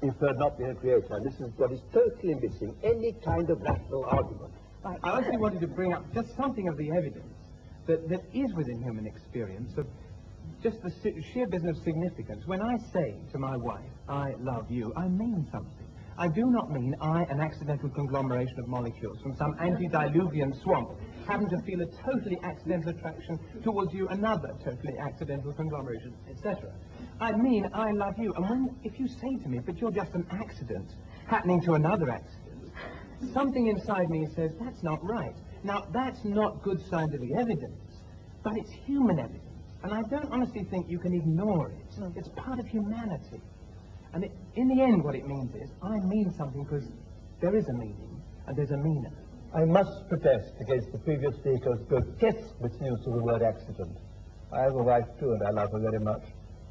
inferred not being a creator. And this is what is totally missing, any kind of rational argument. Right. I actually wanted to bring up just something of the evidence that is within human experience of just the sheer business of significance. When I say to my wife, I love you, I mean something. I do not mean I, an accidental conglomeration of molecules from some antediluvian swamp, happen to feel a totally accidental attraction towards you, another totally accidental conglomeration, etc. I mean I love you. And if you say to me, but you're just an accident happening to another accident, something inside me says, that's not right. Now, that's not good scientific evidence, but it's human evidence. And I don't honestly think you can ignore it. It's part of humanity. And in the end, what it means is, I mean something because there is a meaning, and there's a meaner. I must protest against the previous speaker's grotesque misuse of the word accident. I have a wife too, and I love her very much.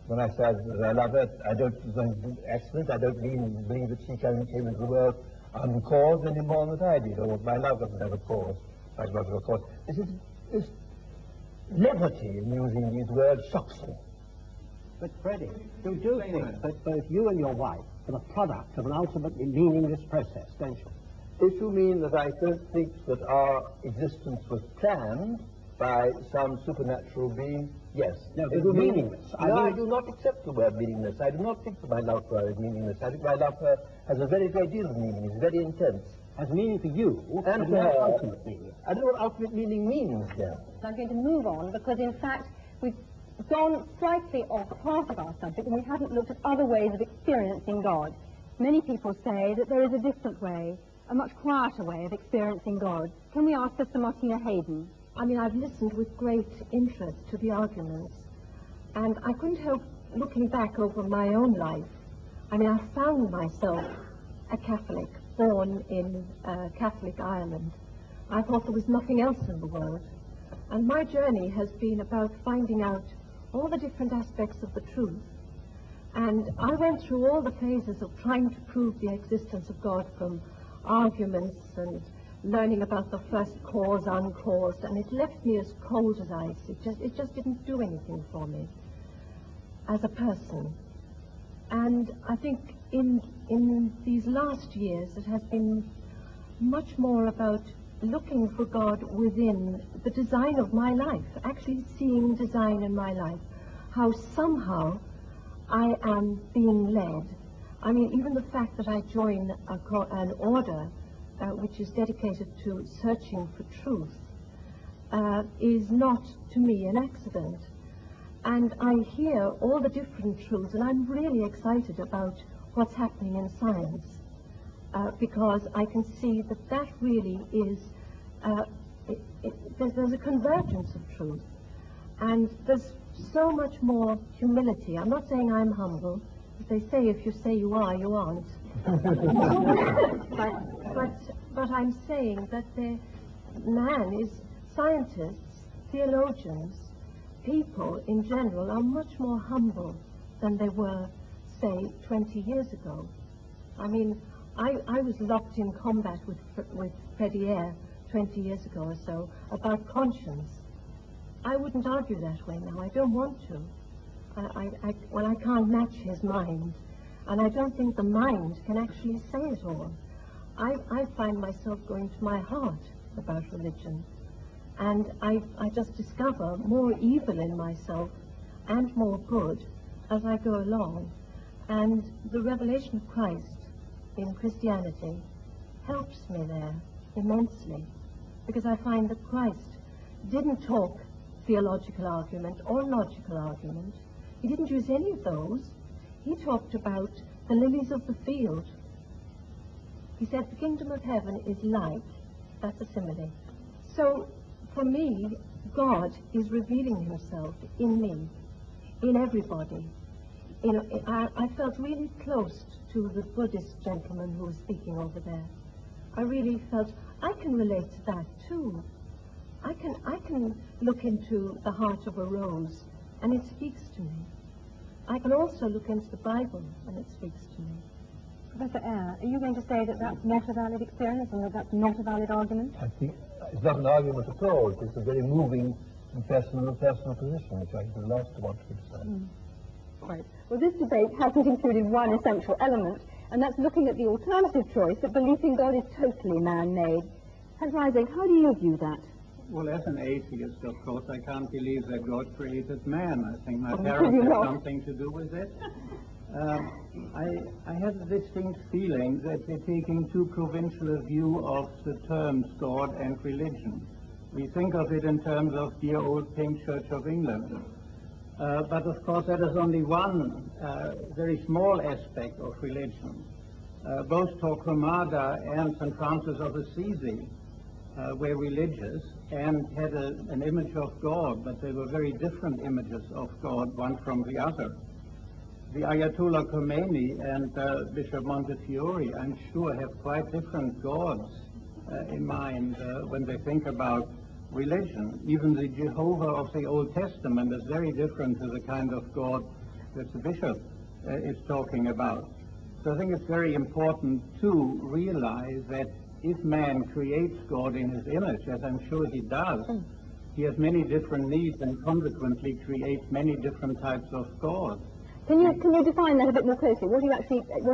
When I say that I love her, I don't mean accident. I don't believe that she came into the world uncaused any more than I did, or my love doesn't have a cause. Of course. This levity in using these words shocks me. But Freddie, you do think that both you and your wife are the product of an ultimately meaningless process, don't you? If you mean that I don't think that our existence was planned by some supernatural being, yes. No, it was meaningless. I do not accept the word meaningless. I do not think that my love for her is meaningless. I think my love for her has a very great deal of meaning. It's very intense. Has meaning for you, and for her ultimate meaning. I don't know what ultimate meaning means there. I'm going to move on because, in fact, we've gone slightly off part of our subject and we haven't looked at other ways of experiencing God. Many people say that there is a different way, a much quieter way of experiencing God. Can we ask Sister Martina Hayden? I mean, I've listened with great interest to the arguments, and I couldn't help looking back over my own life. I mean, I found myself a Catholic, born in Catholic Ireland. I thought there was nothing else in the world. And my journey has been about finding out all the different aspects of the truth. And I went through all the phases of trying to prove the existence of God, from arguments and learning about the first cause, uncaused, and it left me as cold as ice. It just didn't do anything for me as a person. And I think in these last years it has been much more about looking for God within the design of my life, actually seeing design in my life, how somehow I am being led. I mean, even the fact that I join an order which is dedicated to searching for truth is not, to me, an accident. And I hear all the different truths, and I'm really excited about what's happening in science, because I can see that that really is, there's a convergence of truth, and there's so much more humility. I'm not saying I'm humble. They say if you say you are, you aren't. but I'm saying that scientists, theologians, people in general are much more humble than they were, say, 20 years ago. I mean, I was locked in combat with Freddie Eyre 20 years ago or so about conscience. I wouldn't argue that way now. I don't want to. I can't match his mind, and I don't think the mind can actually say it all. I find myself going to my heart about religion, and I just discover more evil in myself and more good as I go along. And the revelation of Christ in Christianity helps me there immensely, because I find that Christ didn't talk theological argument or logical argument. He didn't use any of those. He talked about the lilies of the field. He said the kingdom of heaven is like, that's a simile. So for me, God is revealing himself in me, in everybody. I felt really close to the Buddhist gentleman who was speaking over there. I really felt I can relate to that too. I can look into the heart of a rose and it speaks to me. I can also look into the Bible and it speaks to me. Professor Eyre, are you going to say that that's not a valid experience and that that's not a valid argument? I think it's not an argument at all. It's a very moving and personal position, which I think the last one to say. Right. Well, this debate hasn't included one essential element, and that's looking at the alternative choice that belief in God is totally man-made. Hans Isaac, how do you view that? Well, as an atheist, of course, I can't believe that God created man. I think my Oh, parents you had not? something to do with it. I have a distinct feeling that we're taking too provincial a view of the terms God and religion. We think of it in terms of dear old Pink Church of England. But of course that is only one very small aspect of religion. Both Torquemada and St. Francis of Assisi were religious and had an image of God, but they were very different images of God, one from the other. The Ayatollah Khomeini and Bishop Montefiore, I'm sure, have quite different gods in mind when they think about religion. Even the Jehovah of the Old Testament is very different to the kind of God that the bishop is talking about. So I think it's very important to realize that if man creates God in his image, as I'm sure he does, he has many different needs and consequently creates many different types of gods. Can you define that a bit more closely? What are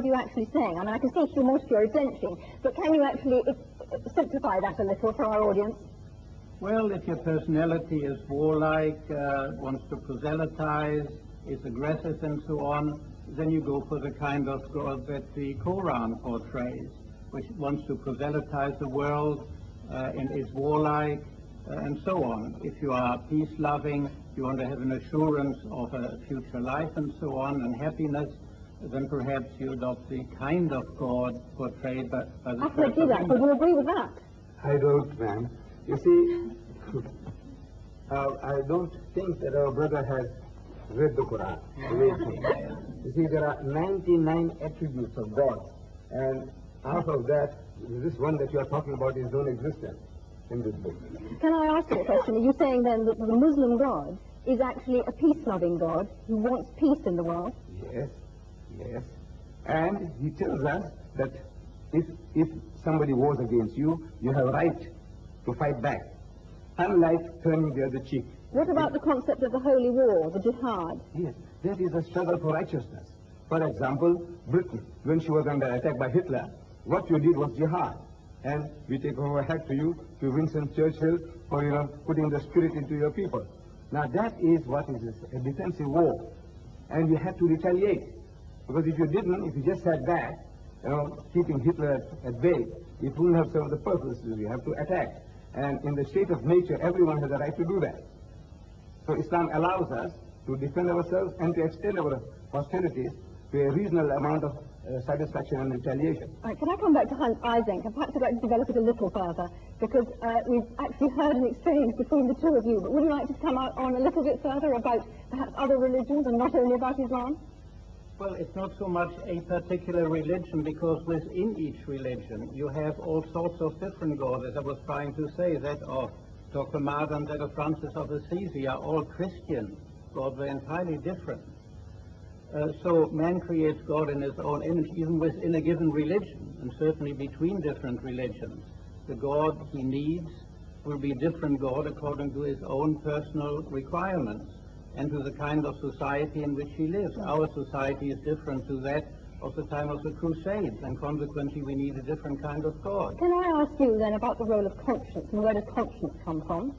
you actually saying? I mean, I can see humility or blenching, but can you actually simplify that a little for our audience? Well, if your personality is warlike, wants to proselytize, is aggressive and so on, then you go for the kind of God that the Koran portrays, which wants to proselytize the world and is warlike and so on. If you are peace-loving, you want to have an assurance of a future life and so on, and happiness, then perhaps you adopt the kind of God portrayed by the Ahmed Church of Deedat, would England. you agree with that? I don't, ma'am. You see, I don't think that our brother has read the Quran the way it is. You see, there are 99 attributes of God, and half of that, this one that you are talking about, is non-existent in this book. Can I ask you a question? Are you saying then that the Muslim God is actually a peace-loving God who wants peace in the world? Yes, yes. And he tells us that if somebody wars against you, you have a right to fight back, unlike turning the other cheek. What about the concept of the holy war, the jihad? Yes, that is a struggle for righteousness. For example, Britain, when she was under attack by Hitler, what you did was jihad. And we take our hat to you, to Winston Churchill, for putting the spirit into your people. Now that is what is a defensive war. And you had to retaliate. Because if you didn't, if you just sat back, keeping Hitler at bay, it wouldn't have served the purpose. You have to attack. And in the state of nature, everyone has a right to do that. So Islam allows us to defend ourselves and to extend our hostilities to a reasonable amount of satisfaction and retaliation. All right, can I come back to Hans Isaac? And perhaps I'd like to develop it a little further, because we've actually heard an exchange between the two of you. But would you like to come out on a little bit further about perhaps other religions and not only about Islam? Well, it's not so much a particular religion, because within each religion you have all sorts of different gods. As I was trying to say, that of Torquemada and that of Francis of Assisi are all Christian gods. They're entirely different. So man creates God in his own image, even within a given religion, and certainly between different religions. The God he needs will be a different God according to his own personal requirements and to the kind of society in which he lives. Our society is different to that of the time of the Crusades, and consequently we need a different kind of God. Can I ask you then about the role of conscience, and where does conscience come from?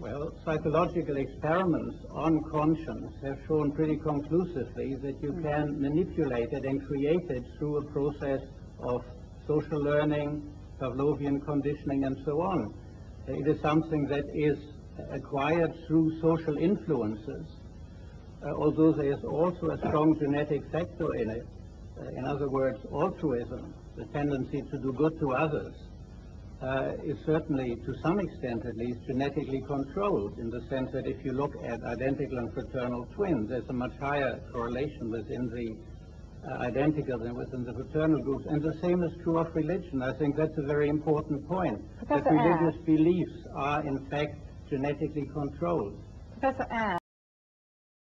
Well, psychological experiments on conscience have shown pretty conclusively that you can manipulate it and create it through a process of social learning, Pavlovian conditioning, and so on. It is something that is acquired through social influences, although there is also a strong genetic factor in it. In other words, altruism, the tendency to do good to others, is certainly, to some extent at least, genetically controlled, in the sense that if you look at identical and fraternal twins, there's a much higher correlation within the identical than within the fraternal groups. And the same is true of religion. I think that's a very important point, that religious beliefs are in fact genetically controlled. Professor Ann.